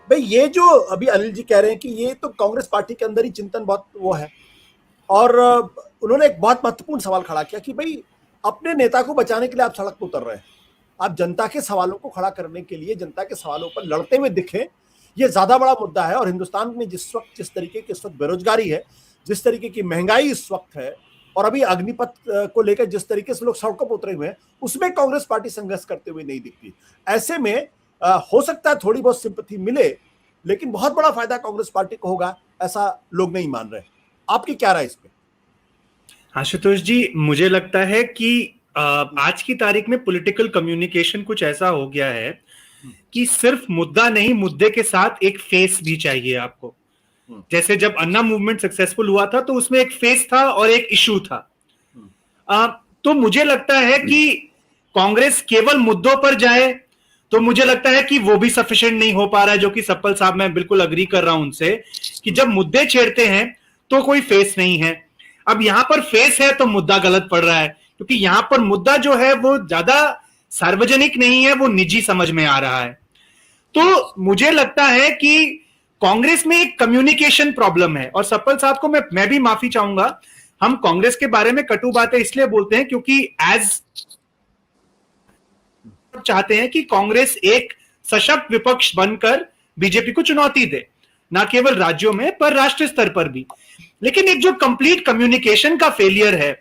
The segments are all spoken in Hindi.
भाई ये जो अभी अनिल जी कह रहे हैं कि ये तो कांग्रेस पार्टी के अंदर ही चिंतन बहुत वो है। और उन्होंने एक बहुत महत्वपूर्ण सवाल खड़ा किया कि भाई अपने नेता को बचाने के लिए आप सड़क पर उतर रहे हैं, आप जनता के सवालों को खड़ा करने के लिए जनता के सवालों पर लड़ते हुए दिखे, ये ज्यादा बड़ा मुद्दा है। और हिंदुस्तान में जिस तरीके की इस वक्त बेरोजगारी है, जिस तरीके की महंगाई इस वक्त है, और अभी अग्निपथ को लेकर जिस तरीके से लोग सड़कों पर उतरे हुए हैं, उसमें कांग्रेस पार्टी संघर्ष करते हुए नहीं दिखती। ऐसे में हो सकता है थोड़ी बहुत सिंपैथी मिले, लेकिन बहुत बड़ा फायदा कांग्रेस पार्टी को होगा, ऐसा लोग नहीं मान रहे। आपकी क्या राय इस पे? आशुतोष जी, मुझे लगता है कि आज की तारीख में पॉलिटिकल कम्युनिकेशन कुछ ऐसा हो गया है कि सिर्फ मुद्दा नहीं, मुद्दे के साथ एक फेस भी चाहिए आपको। जैसे जब अन्ना मूवमेंट सक्सेसफुल हुआ था तो उसमें एक फेस था और एक इशू था। तो मुझे लगता है कि कांग्रेस केवल मुद्दों पर जाए तो मुझे लगता है कि वो भी सफिशिएंट नहीं हो पा रहा है, जो कि सप्पल साहब, मैं बिल्कुल अग्री कर रहा हूं उनसे कि जब मुद्दे छेड़ते हैं तो कोई फेस नहीं है। अब यहां पर फेस है तो मुद्दा गलत पड़ रहा है, क्योंकि यहां पर मुद्दा जो है वो ज्यादा सार्वजनिक नहीं है, वो निजी समझ में आ रहा है। तो मुझे लगता है कि कांग्रेस में एक कम्युनिकेशन प्रॉब्लम है। और सप्पल साहब को मैं भी माफी चाहूंगा, हम कांग्रेस के बारे में कटु बातें इसलिए बोलते हैं क्योंकि चाहते हैं कि कांग्रेस एक सशक्त विपक्ष बनकर बीजेपी को चुनौती दे, ना केवल राज्यों में पर राष्ट्रीय स्तर पर भी। लेकिन एक जो कंप्लीट कम्युनिकेशन का फेलियर है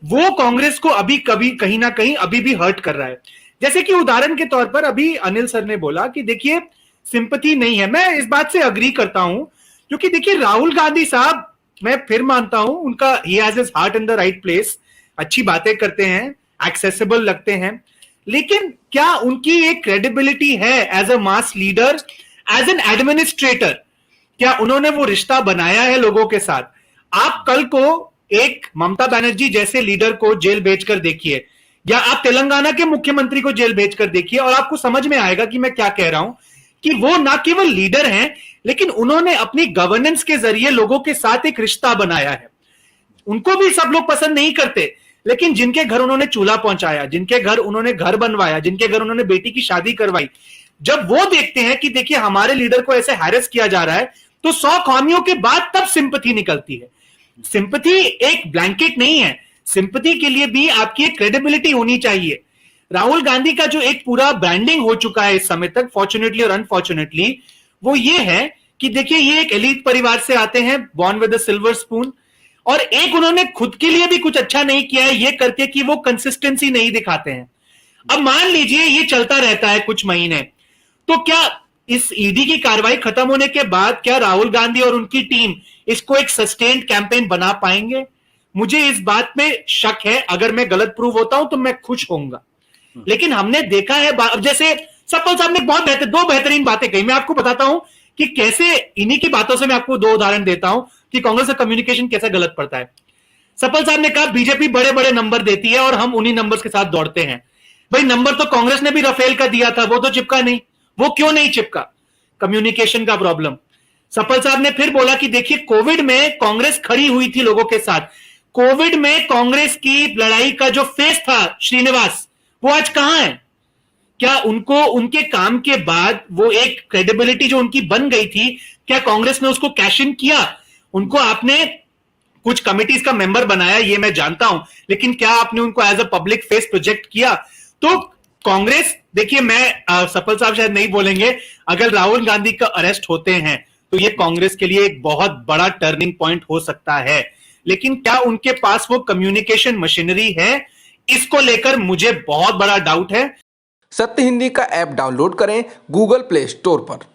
वो कांग्रेस को अभी कभी कहीं ना कहीं अभी भी हर्ट कर रहा है। जैसे कि उदाहरण के तौर पर अभी अनिल सर ने बोला कि देखिए सिंपैथी नहीं है, मैं इस बात से अग्री करता हूं, क्योंकि देखिए राहुल गांधी साहब, मैं फिर मानता हूं उनका he has his heart in the right place, अच्छी बातें करते हैं, एक्सेसिबल लगते हैं, लेकिन क्या उनकी एक क्रेडिबिलिटी है as a mass leader, as an administrator? क्या उन्होंने वो रिश्ता बनाया है लोगों के साथ? आप कल को एक ममता बनर्जी जैसे लीडर को जेल भेजकर देखिए, या आप तेलंगाना के मुख्यमंत्री को जेल भेजकर देखिए, और आपको समझ में आएगा कि मैं क्या कह रहा हूं, कि वो ना केवल लीडर हैं लेकिन उन्होंने अपनी गवर्नेंस के जरिए लोगों के साथ एक रिश्ता बनाया है। उनको भी सब लोग पसंद नहीं करते, लेकिन जिनके घर उन्होंने चूल्हा पहुंचाया, जिनके घर उन्होंने घर बनवाया, जिनके घर उन्होंने बेटी की शादी करवाई, जब वो देखते हैं कि देखिए हमारे लीडर को ऐसे हैरेस किया जा रहा है, तो 100 खामियों के बाद तब सिंपैथी निकलती है। सिंपैथी एक ब्लैंकेट नहीं है, सिंपैथी के लिए भी आपकी एक क्रेडिबिलिटी होनी चाहिए। राहुल गांधी का जो एक पूरा ब्रांडिंग हो चुका है इस समय तक, फॉर्चुनेटली और अनफॉर्चुनेटली, वो ये है कि देखिए ये एक एलीट परिवार से आते हैं, born with a silver spoon, और एक उन्होंने खुद के लिए भी कुछ अच्छा नहीं किया है ये करके कि वो कंसिस्टेंसी नहीं दिखाते हैं। अब मान लीजिए ये चलता रहता है कुछ महीने, तो क्या इस ईडी की कार्रवाई खत्म होने के बाद क्या राहुल गांधी और उनकी टीम इसको एक सस्टेन्ड कैंपेन बना पाएंगे? मुझे इस बात में शक है। अगर मैं गलत प्रूव होता हूं तो मैं खुश होऊंगा, लेकिन हमने देखा है, अब जैसे सप्पल साहब ने दो बेहतरीन बातें कही, मैं आपको बताता हूं कि कैसे, इन्हीं की बातों से मैं आपको दो उदाहरण देता हूं कि कांग्रेस का कम्युनिकेशन कैसे गलत पड़ता है। सप्पल साहब ने कहा बीजेपी बड़े बड़े नंबर देती है और हम उन्हीं नंबर्स के साथ दौड़ते हैं। भाई नंबर तो कांग्रेस ने भी राफेल का दिया था, वो तो चिपका नहीं। वो क्यों नहीं चिपका? कम्युनिकेशन का प्रॉब्लम। सप्पल साहब ने फिर बोला कि देखिए कोविड में कांग्रेस खड़ी हुई थी लोगों के साथ, कोविड में कांग्रेस की लड़ाई का जो फेस था श्रीनिवास, वो आज कहां है? क्या उनको उनके काम के बाद वो एक क्रेडिबिलिटी जो उनकी बन गई थी, क्या कांग्रेस ने उसको कैश इन किया? उनको आपने कुछ कमिटीज का मेंबर बनाया, ये मैं जानता हूं, लेकिन क्या आपने उनको as a public face project किया? तो कांग्रेस, देखिए मैं सप्पल साहब शायद नहीं बोलेंगे, अगर राहुल गांधी का अरेस्ट होते हैं तो ये कांग्रेस के लिए एक बहुत बड़ा टर्निंग पॉइंट हो सकता है, लेकिन क्या उनके पास वो कम्युनिकेशन मशीनरी है? इसको लेकर मुझे बहुत बड़ा डाउट है। सत्य हिंदी का ऐप डाउनलोड करें गूगल प्ले स्टोर पर।